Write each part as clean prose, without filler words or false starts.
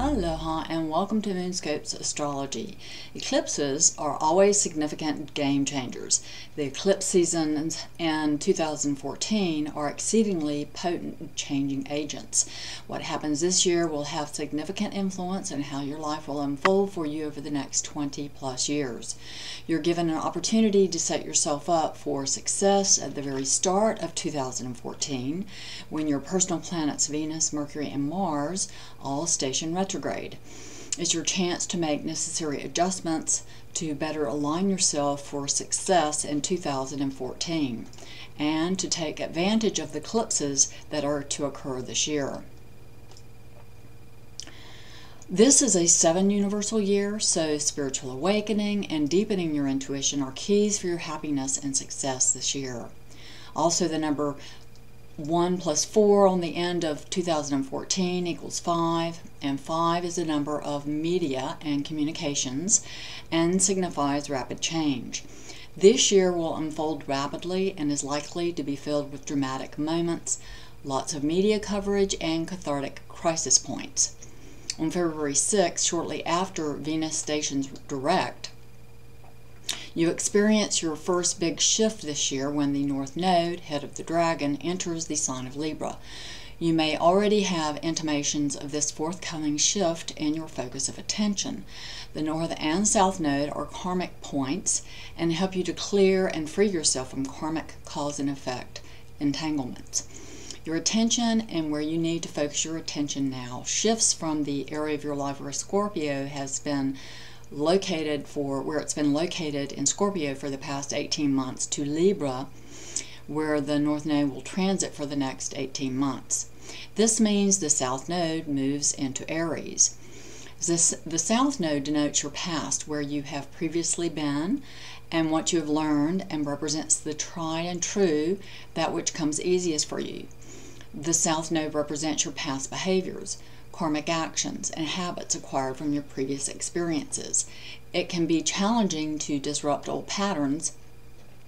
Aloha and welcome to Moonscope's Astrology. Eclipses are always significant game changers. The eclipse seasons in 2014 are exceedingly potent changing agents. What happens this year will have significant influence on how your life will unfold for you over the next 20 plus years. You're given an opportunity to set yourself up for success at the very start of 2014 when your personal planets Venus, Mercury, and Mars all station retrograde. It's your chance to make necessary adjustments to better align yourself for success in 2014 and to take advantage of the eclipses that are to occur this year. This is a 7 universal year, so spiritual awakening and deepening your intuition are keys for your happiness and success this year. Also, the number 1 plus 4 on the end of 2014 equals 5, and 5 is a number of media and communications and signifies rapid change. This year will unfold rapidly and is likely to be filled with dramatic moments, lots of media coverage, and cathartic crisis points. On February 6th, shortly after Venus stations direct, you experience your first big shift this year when the North Node, head of the dragon, enters the sign of Libra. You may already have intimations of this forthcoming shift in your focus of attention. The North and South Node are karmic points and help you to clear and free yourself from karmic cause and effect entanglements. Your attention and where you need to focus your attention now shifts from the area of your life where Scorpio has been located in Scorpio for the past 18 months to Libra, where the North Node will transit for the next 18 months. This means the South Node moves into Aries. The South Node denotes your past, where you have previously been and what you have learned, and represents the tried and true, that which comes easiest for you. The South Node represents your past behaviors, karmic actions, and habits acquired from your previous experiences. It can be challenging to disrupt old patterns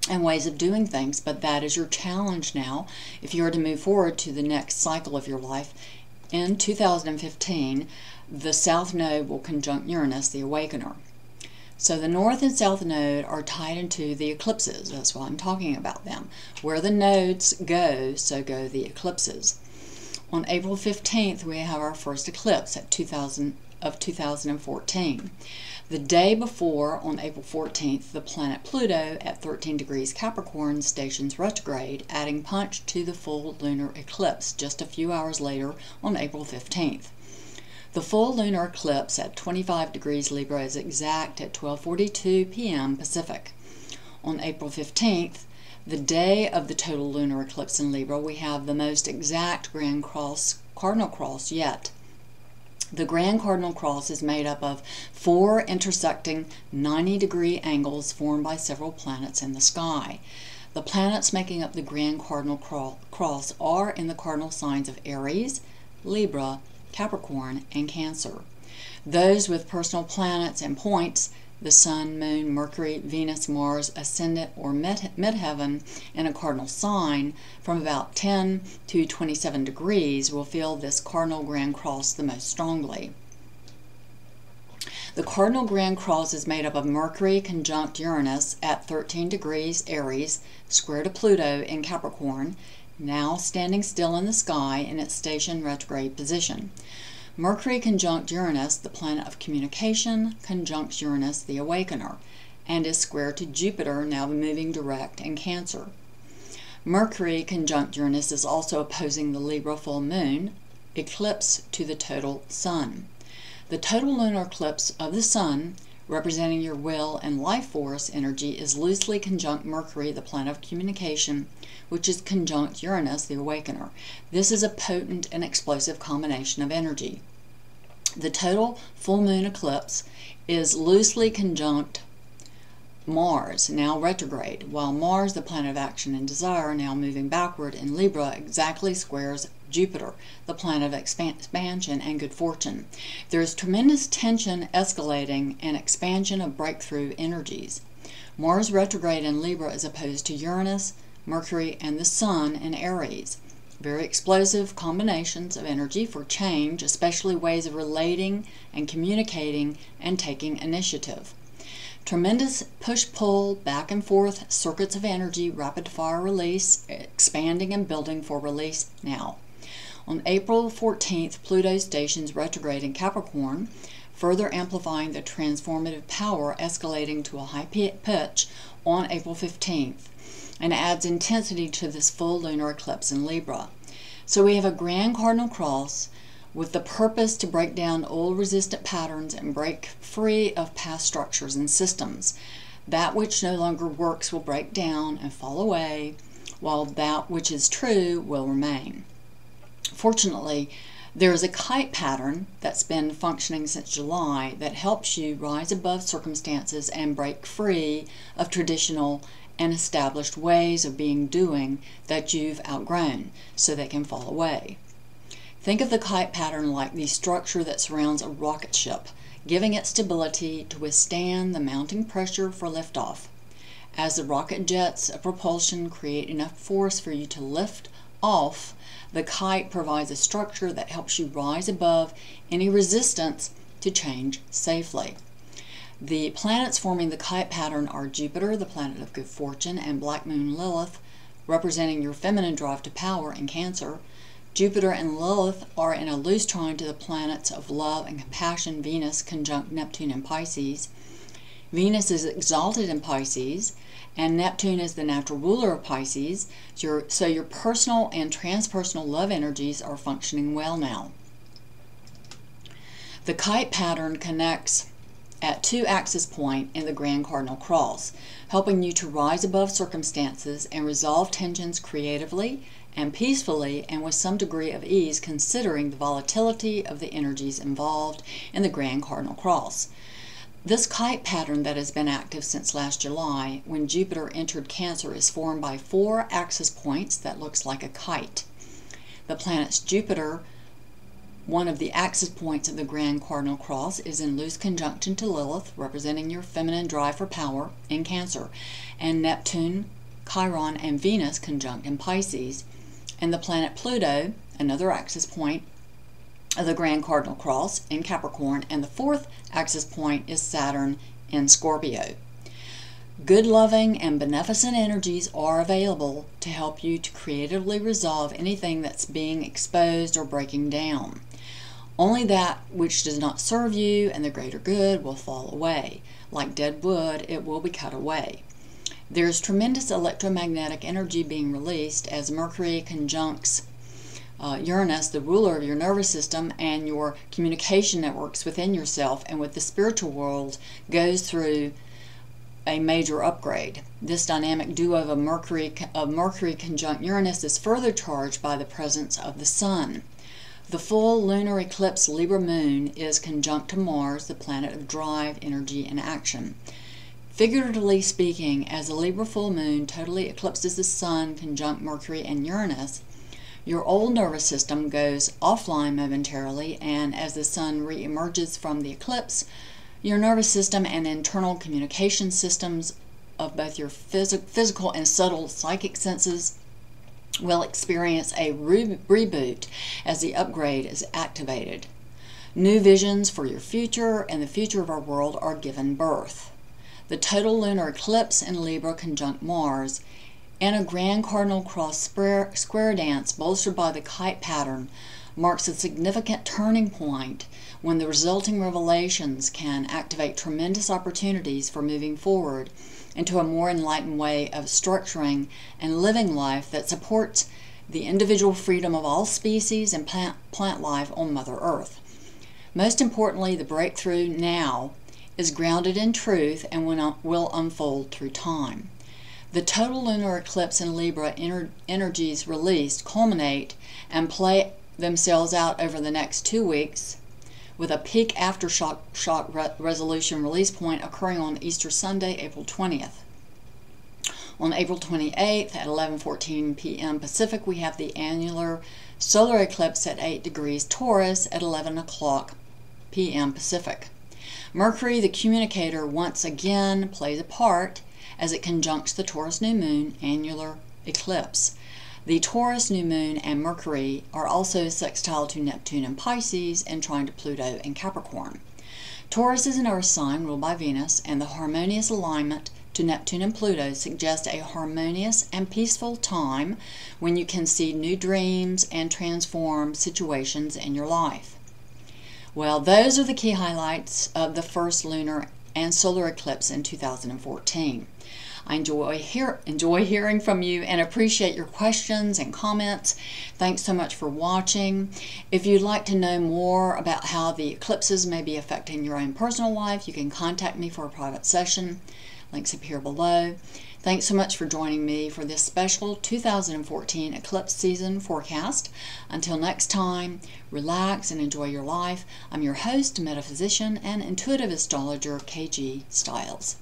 and ways of doing things, but that is your challenge now if you are to move forward to the next cycle of your life. In 2015, the South Node will conjunct Uranus, the Awakener. So the North and South Node are tied into the eclipses. That's why I'm talking about them. Where the nodes go, so go the eclipses. On April 15th, we have our first eclipse of 2014. The day before, on April 14th, the planet Pluto at 13 degrees Capricorn stations retrograde, adding punch to the full lunar eclipse just a few hours later on April 15th. The full lunar eclipse at 25 degrees Libra is exact at 12:42 p.m. Pacific. On April 15th, the day of the total lunar eclipse in Libra, we have the most exact Grand Cross, Cardinal Cross yet. The Grand Cardinal Cross is made up of 4 intersecting 90-degree angles formed by several planets in the sky. The planets making up the Grand Cardinal Cross are in the cardinal signs of Aries, Libra, Capricorn, and Cancer. Those with personal planets and points, the Sun, Moon, Mercury, Venus, Mars, Ascendant, or Midheaven in a cardinal sign from about 10 to 27 degrees will feel this cardinal Grand Cross the most strongly. The cardinal Grand Cross is made up of Mercury conjunct Uranus at 13 degrees Aries, square to Pluto in Capricorn, now standing still in the sky in its station retrograde position. Mercury conjunct Uranus, the planet of communication, conjuncts Uranus, the Awakener, and is square to Jupiter, now moving direct in Cancer. Mercury conjunct Uranus is also opposing the Libra full moon eclipse to the total Sun. The total lunar eclipse of the Sun, representing your will and life force energy, is loosely conjunct Mercury, the planet of communication, which is conjunct Uranus, the Awakener. This is a potent and explosive combination of energy. The total full moon eclipse is loosely conjunct Mars, now retrograde, while Mars, the planet of action and desire, now moving backward in Libra, exactly squares Jupiter, the planet of expansion and good fortune. There is tremendous tension escalating and expansion of breakthrough energies. Mars retrograde in Libra is opposed to Uranus, Mercury, and the Sun in Aries. Very explosive combinations of energy for change, especially ways of relating and communicating and taking initiative. Tremendous push-pull, back and forth circuits of energy, rapid-fire release, expanding and building for release now. On April 14th, Pluto stations retrograde in Capricorn, further amplifying the transformative power, escalating to a high pitch on April 15th, and adds intensity to this full lunar eclipse in Libra. So we have a grand cardinal cross with the purpose to break down old resistant patterns and break free of past structures and systems. That which no longer works will break down and fall away, while that which is true will remain. Fortunately, there is a kite pattern that's been functioning since July that helps you rise above circumstances and break free of traditional and established ways of doing that you've outgrown, so they can fall away. Think of the kite pattern like the structure that surrounds a rocket ship, giving it stability to withstand the mounting pressure for liftoff. As the rocket jets of propulsion create enough force for you to lift off, the kite provides a structure that helps you rise above any resistance to change safely. The planets forming the kite pattern are Jupiter, the planet of good fortune, and Black Moon Lilith, representing your feminine drive to power in Cancer. Jupiter and Lilith are in a loose trine to the planets of love and compassion, Venus conjunct Neptune in Pisces. Venus is exalted in Pisces, and Neptune is the natural ruler of Pisces, so your personal and transpersonal love energies are functioning well now. The kite pattern connects at 2 axis point in the Grand Cardinal Cross, helping you to rise above circumstances and resolve tensions creatively and peacefully and with some degree of ease, considering the volatility of the energies involved in the Grand Cardinal Cross. This kite pattern that has been active since last July, when Jupiter entered Cancer, is formed by 4 axis points that looks like a kite. The planets Jupiter, one of the axis points of the Grand Cardinal Cross, is in loose conjunction to Lilith, representing your feminine drive for power in Cancer, and Neptune, Chiron, and Venus conjunct in Pisces, and the planet Pluto, another axis point of the Grand Cardinal Cross, in Capricorn, and the 4th axis point is Saturn in Scorpio. Good, loving, and beneficent energies are available to help you to creatively resolve anything that's being exposed or breaking down. Only that which does not serve you and the greater good will fall away. Like dead wood, it will be cut away. There is tremendous electromagnetic energy being released as Mercury conjuncts Uranus, the ruler of your nervous system and your communication networks within yourself and with the spiritual world, goes through a major upgrade. This dynamic duo of Mercury conjunct Uranus is further charged by the presence of the Sun. The full lunar eclipse Libra moon is conjunct to Mars, the planet of drive, energy, and action. Figuratively speaking, as the Libra full moon totally eclipses the Sun conjunct Mercury and Uranus, your old nervous system goes offline momentarily, and as the Sun re-emerges from the eclipse, your nervous system and internal communication systems of both your physical and subtle psychic senses will experience a reboot as the upgrade is activated. New visions for your future and the future of our world are given birth. The total lunar eclipse in Libra conjunct Mars and a Grand Cardinal Cross square dance bolstered by the kite pattern marks a significant turning point when the resulting revelations can activate tremendous opportunities for moving forward into a more enlightened way of structuring and living life that supports the individual freedom of all species and plant life on Mother Earth. Most importantly, the breakthrough now is grounded in truth and will unfold through time. The total lunar eclipse in Libra energies released culminate and play themselves out over the next 2 weeks, with a peak aftershock resolution release point occurring on Easter Sunday, April 20th. On April 28th at 11:14 p.m. Pacific, we have the annular solar eclipse at 8 degrees Taurus at 11 o'clock p.m. Pacific. Mercury, the communicator, once again plays a part as it conjuncts the Taurus new moon annular eclipse. The Taurus new moon and Mercury are also sextile to Neptune in Pisces and trine to Pluto in Capricorn. Taurus is an earth sign ruled by Venus, and the harmonious alignment to Neptune and Pluto suggests a harmonious and peaceful time when you can see new dreams and transform situations in your life. Well, those are the key highlights of the first lunar and solar eclipse in 2014. I enjoy hearing from you and appreciate your questions and comments. Thanks so much for watching. If you'd like to know more about how the eclipses may be affecting your own personal life, you can contact me for a private session. Links appear below. Thanks so much for joining me for this special 2014 eclipse season forecast. Until next time, relax and enjoy your life. I'm your host, Metaphysician and intuitive astrologer, KG Stiles.